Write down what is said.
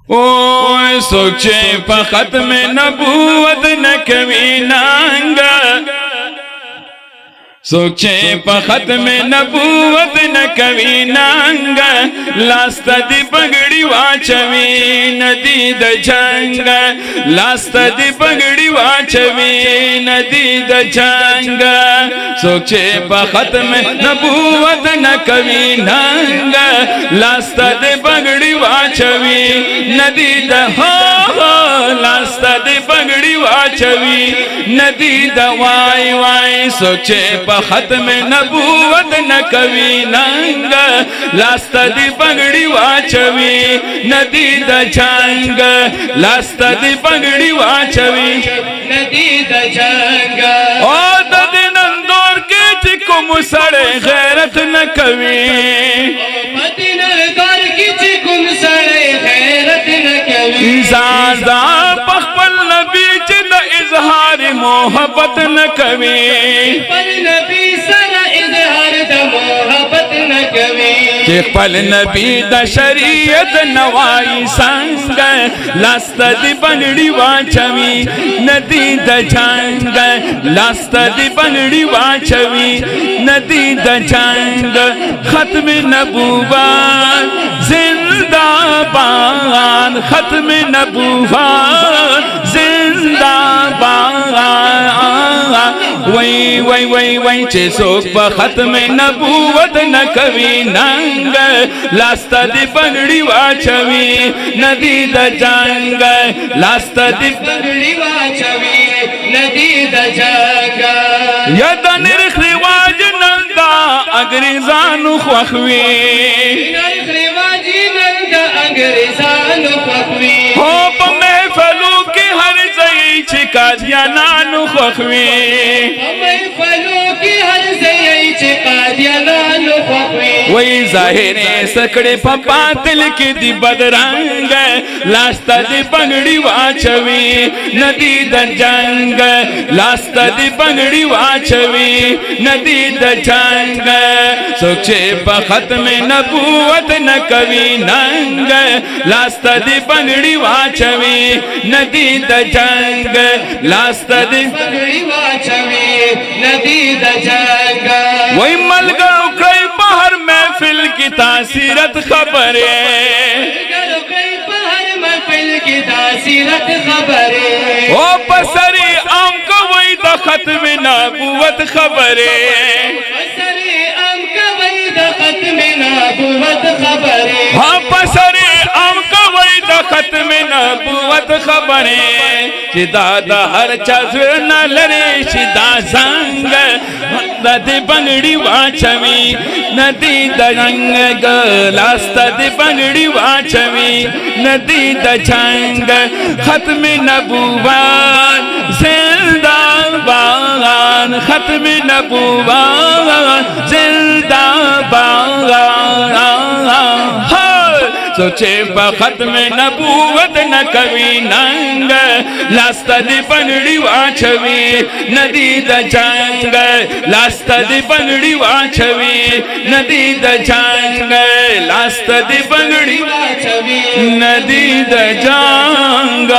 ओ सोचे पखत में नबूवत न कवी नांगा, सोचे पखत में नबूवत न कवी नांग, लास्ता दी पगड़ी वाचवी नदी द जंग, लास्ता दी पगड़ी वाचवी नदी द जंग। सोचे पखत में नबूवत न कवी नांग, लास्ता दी पगड़ी वाचवी नदी द हो, लास्ता दी पगड़ी वाचवी नदी द वाई वाई। सोचे खत में नबूवत न कवी नंग, लास्ता दी पगड़ी वाचवी नदी द जंग, लास्ता दी पगड़ी वाचवी नदी द जंग। ओ ददिनंदोर के चिको मुसड़े गैरत न कवी, ददिनंदोर की चिको मुसड़े गैरत न कवी। ज़ादा पखपल नबी जिन इजहार मोहब्बत न कवी, पर नबी सर इजहार द मोहब्बत न कवी। के पल नबी द शरीयत नवाई संग, लास्ता दी पगड़ी वाचवी नदी द जंग, लास्ता दी पगड़ी वाचवी नदी द जंग। खत्म नबूवत जिंदाबाद, खत्म नबूवत जिंदाबाद। वही वही वही वही चेसो खत्म नबूवत न कवी नंग, लास्ता दी पगड़ी वाचवी नदी द जंग, लास्ता दी पगड़ी वाचवी नदी द जंग। यद निर्खवाज नंदा अंग्रेजानु ख्वखवी, निर्खवाज नंदा अंग्रेजानु ख्वखवी। हो महफलू के हर जई छिका दिया नानु ख्वखवी, महफलू की हर जई छिका दिया नानु ख्वखवी। वही जाहिरे सकड़े पपातिल की दी बदरंग, लास्ता दी पगड़ी वाचवी नदी द जंग, लास्ता दी पगड़ी वाचवी नदी द जंग। सोचे पखत में नबूवत न कवी नंग, लास्ता दी पगड़ी वाचवी नदी द जंग, लास्ता दी पगड़ी वाचवी नदी द जंग। वही मलगा उखड़ी पहर महफिल की तासीरत खबरे, महफिल की तासीरत खबरे। ओ पसरी आम को वही द खत्म नबूवत खबरे, पसरी आम को वही द खत्म नबूवत खबरे। हाँ पसरी आम को वही द खत्म नबूवत खबरे। दादा हर चज़ न लरे शिदा संग, नदी पगड़ी वाचवी नदी द जंग, लास्ता दी पगड़ी वाचवी नदी द जंग। खत्म नबूवत जिंदाबाद, खत्म नबूवत जिंदाबाद। सोचे बखत में नबूवत न कवी नंग, लास्ता दी पगड़ी वाचवी नदी द जंग, लास्ता दी पगड़ी वाचवी नदी द जंग, लास्ता दी पगड़ी वाचवी नदी द जंग।